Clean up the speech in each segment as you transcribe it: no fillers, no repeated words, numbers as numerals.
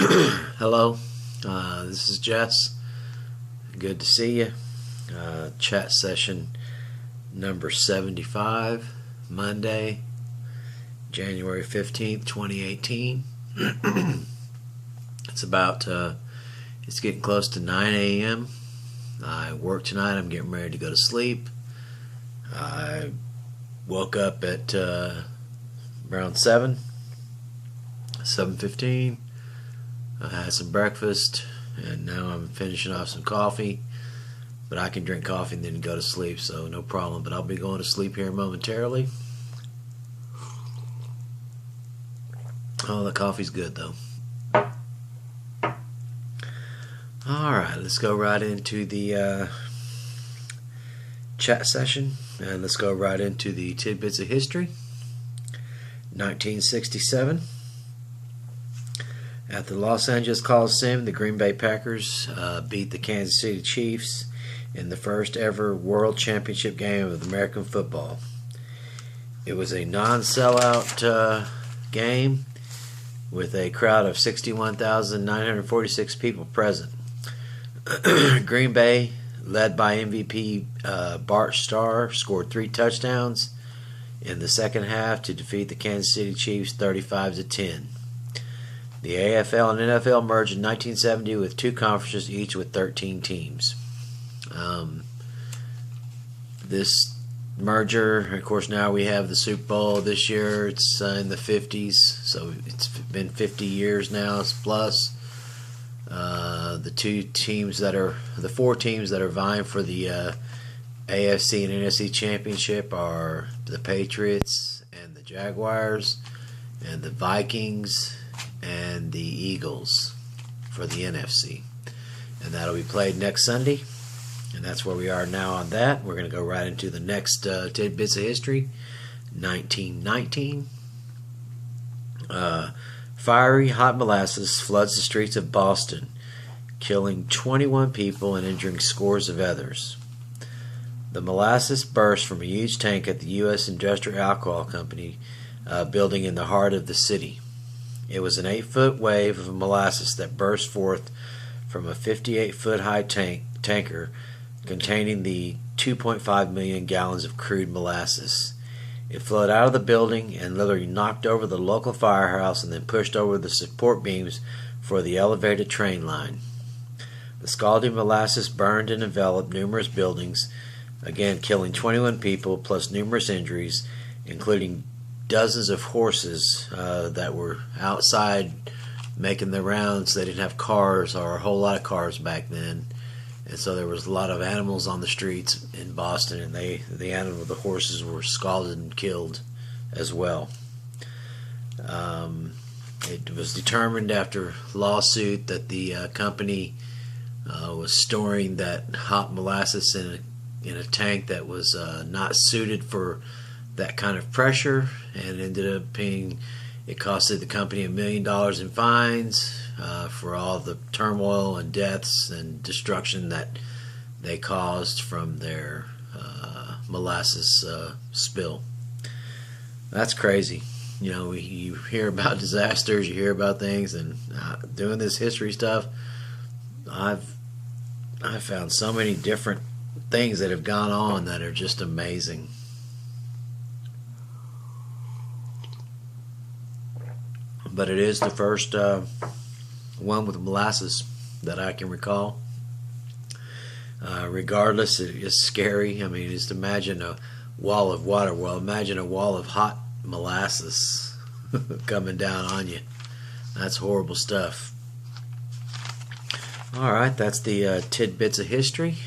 Hello, this is Jess. Good to see you. Chat session number 75, Monday, January 15th, 2018. It's getting close to 9 a.m. I work tonight. I'm getting ready to go to sleep. I woke up at around 7:15. I had some breakfast, and now I'm finishing off some coffee. But I can drink coffee and then go to sleep, so no problem. But I'll be going to sleep here momentarily. Oh, the coffee's good, though. Alright, let's go right into the chat session. And let's go right into the tidbits of history. 1967. At the Los Angeles Coliseum, the Green Bay Packers beat the Kansas City Chiefs in the first ever World Championship game of American football. It was a non-sellout game with a crowd of 61,946 people present. Green Bay, led by MVP Bart Starr, scored 3 touchdowns in the second half to defeat the Kansas City Chiefs 35-10. The AFL and NFL merged in 1970 with 2 conferences, each with 13 teams. This merger, of course, now we have the Super Bowl this year. It's in the 50s, so it's been 50 years now plus. The 4 teams that are vying for the AFC and NFC championship are the Patriots and the Jaguars and the Vikings and the Eagles for the NFC. And that'll be played next Sunday. And that's where we are now on that. We're going to go right into the next tidbits of history. 1919. Fiery hot molasses floods the streets of Boston, killing 21 people and injuring scores of others. The molasses burst from a huge tank at the U.S. Industrial Alcohol Company building in the heart of the city. It was an 8-foot wave of molasses that burst forth from a 58-foot high tanker containing the 2.5 million gallons of crude molasses. It flowed out of the building and literally knocked over the local firehouse and then pushed over the support beams for the elevated train line. The scalding molasses burned and enveloped numerous buildings, again killing 21 people plus numerous injuries, including dozens of horses that were outside making their rounds. They didn't have cars or a whole lot of cars back then, and so there was a lot of animals on the streets in Boston, and the horses were scalded and killed as well. It was determined after lawsuit that the company was storing that hot molasses in a tank that was not suited for that kind of pressure, and ended up it costed the company $1 million in fines for all the turmoil and deaths and destruction that they caused from their molasses spill. That's crazy. You know, you hear about disasters, you hear about things, and doing this history stuff, I've found so many different things that have gone on that are just amazing. But it is the first one with molasses that I can recall. Regardless, it is scary. I mean, just imagine a wall of water. Well, imagine a wall of hot molasses coming down on you. That's horrible stuff. Alright, that's the tidbits of history.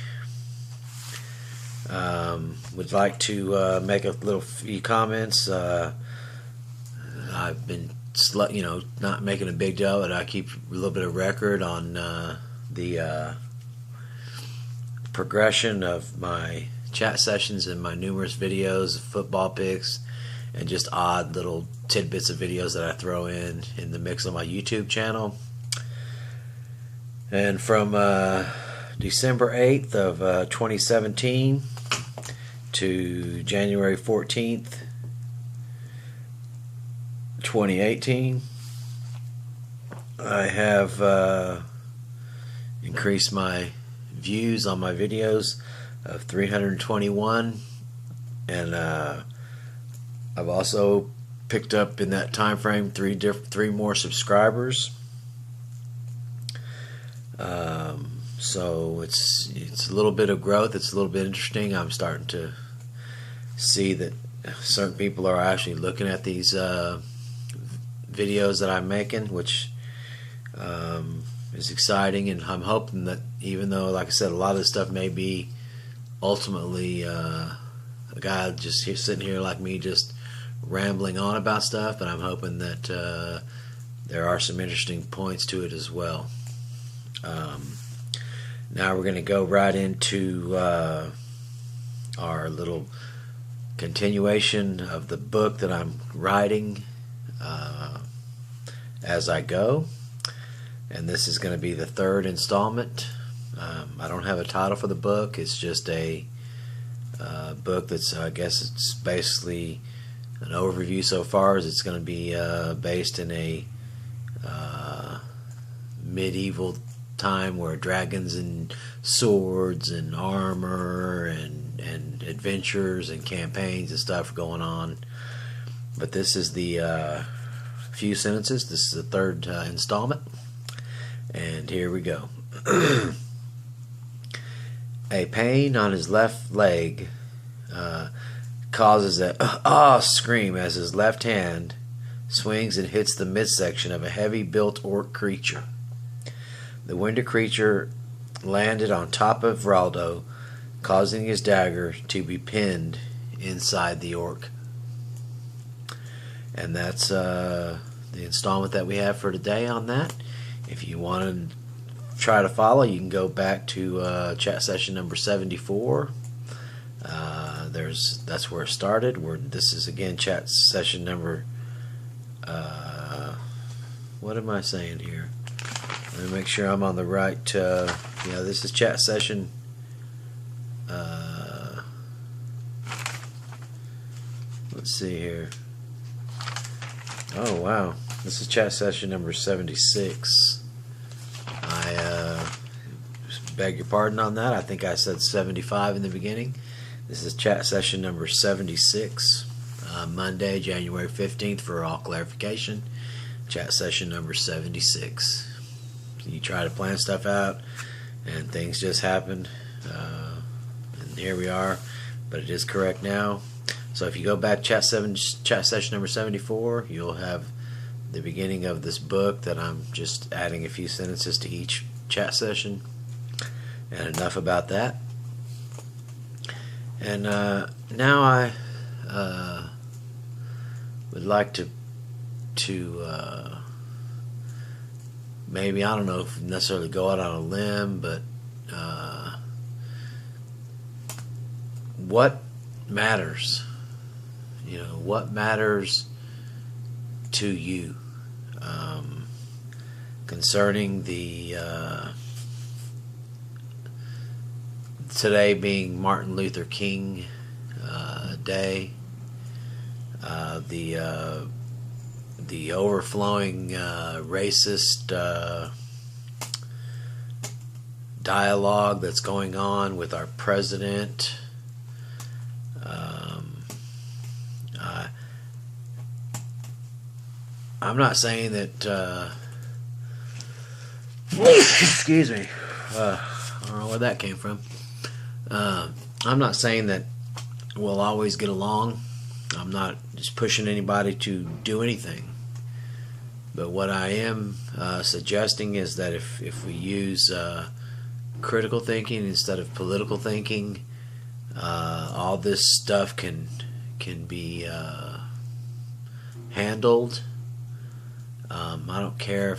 Would like to make a few comments. I've been not making a big deal, but I keep a little bit of record on the progression of my chat sessions and my numerous videos of football picks and just odd little tidbits of videos that I throw in the mix on my YouTube channel. And from December 8th of 2017 to January 14th 2018, I have increased my views on my videos of 321, and I've also picked up in that time frame three more subscribers. So it's a little bit of growth. It's a little bit interesting. I'm starting to see that certain people are actually looking at these videos that I'm making, which is exciting, and I'm hoping that, even though, like I said, a lot of this stuff may be ultimately a guy just sitting here like me just rambling on about stuff, but I'm hoping that there are some interesting points to it as well. Now we're going to go right into our little continuation of the book that I'm writing as I go, and this is going to be the third installment. I don't have a title for the book. It's just a book that's, I guess it's basically an overview so far, as it's going to be based in a medieval time where dragons and swords and armor and adventures and campaigns and stuff are going on. But this is the few sentences. This is the third installment, and here we go. A pain on his left leg causes a scream as his left hand swings and hits the midsection of a heavy-built orc creature. The wounded creature landed on top of Raldo, causing his dagger to be pinned inside the orc. And that's the installment that we have for today on that. If you want to try to follow, you can go back to chat session number 74. That's where it started. This is again chat session number. What am I saying here? Let me make sure I'm on the right. This is chat session. Let's see here. Oh wow, this is chat session number 76. I beg your pardon on that. I think I said 75 in the beginning. This is chat session number 76. Monday, January 15th, for all clarification. Chat session number 76. You try to plan stuff out and things just happen, and here we are, but it is correct now. So if you go back chat session number 74, you'll have the beginning of this book that I'm just adding a few sentences to each chat session. And enough about that. And now I would like to maybe, I don't know if necessarily go out on a limb, but what matters? What matters to you concerning the today being Martin Luther King Day, the overflowing racist dialogue that's going on with our president. I'm not saying that excuse me, I don't know where that came from. I'm not saying that we'll always get along. I'm not just pushing anybody to do anything. But what I am suggesting is that if we use critical thinking instead of political thinking, all this stuff can be handled. I don't care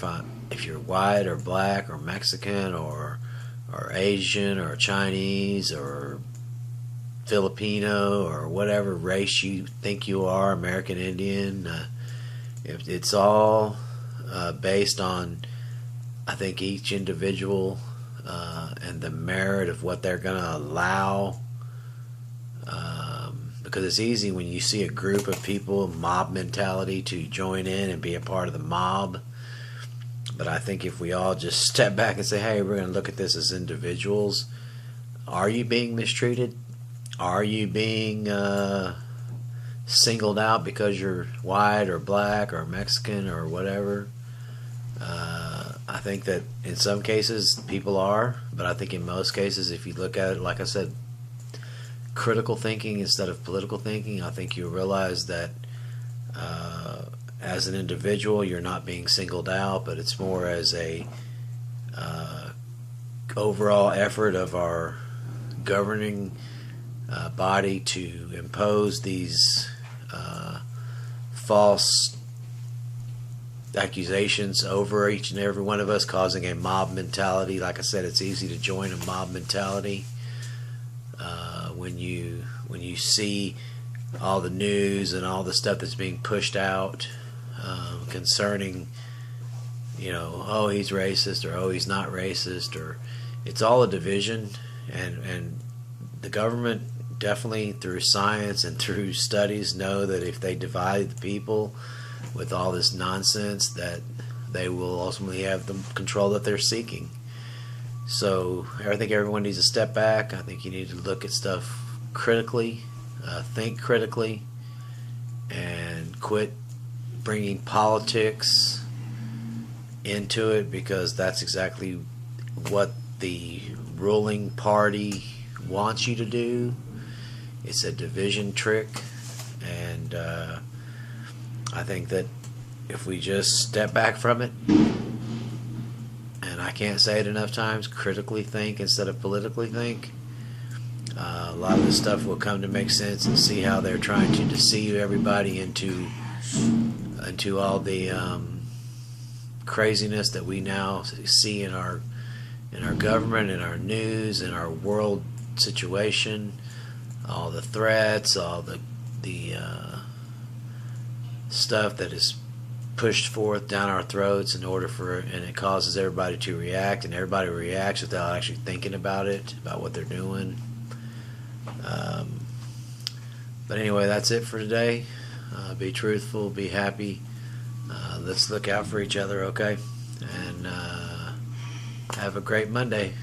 if you're white or black or Mexican or Asian or Chinese or Filipino or whatever race you think you are, American Indian. If it's all based on, I think, each individual and the merit of what they're going to allow. Because it's easy when you see a group of people, mob mentality, to join in and be a part of the mob. But I think if we all just step back and say, hey, we're going to look at this as individuals, are you being mistreated? Are you being singled out because you're white or black or Mexican or whatever? I think that in some cases people are, but I think in most cases, if you look at it, like I said, critical thinking instead of political thinking, I think you realize that as an individual, you're not being singled out, but it's more as a overall effort of our governing body to impose these false accusations over each and every one of us, causing a mob mentality. Like I said, it's easy to join a mob mentality when you see all the news and all the stuff that's being pushed out concerning, oh, he's racist, or oh, he's not racist, or it's all a division. And the government definitely, through science and through studies, know that if they divide the people with all this nonsense, that they will ultimately have the control that they're seeking. So I think everyone needs to step back. I think you need to look at stuff critically, think critically, and quit bringing politics into it, because that's exactly what the ruling party wants you to do. It's a division trick, and I think that if we just step back from it, and I can't say it enough times, critically think instead of politically think, a lot of this stuff will come to make sense, and see how they're trying to deceive everybody into all the craziness that we now see in our government, in our news, in our world situation, all the threats, all the stuff that is pushed forth down our throats and it causes everybody to react, and everybody reacts without actually thinking about it, about what they're doing. But anyway, that's it for today. Be truthful, be happy. Let's look out for each other, okay? And have a great Monday.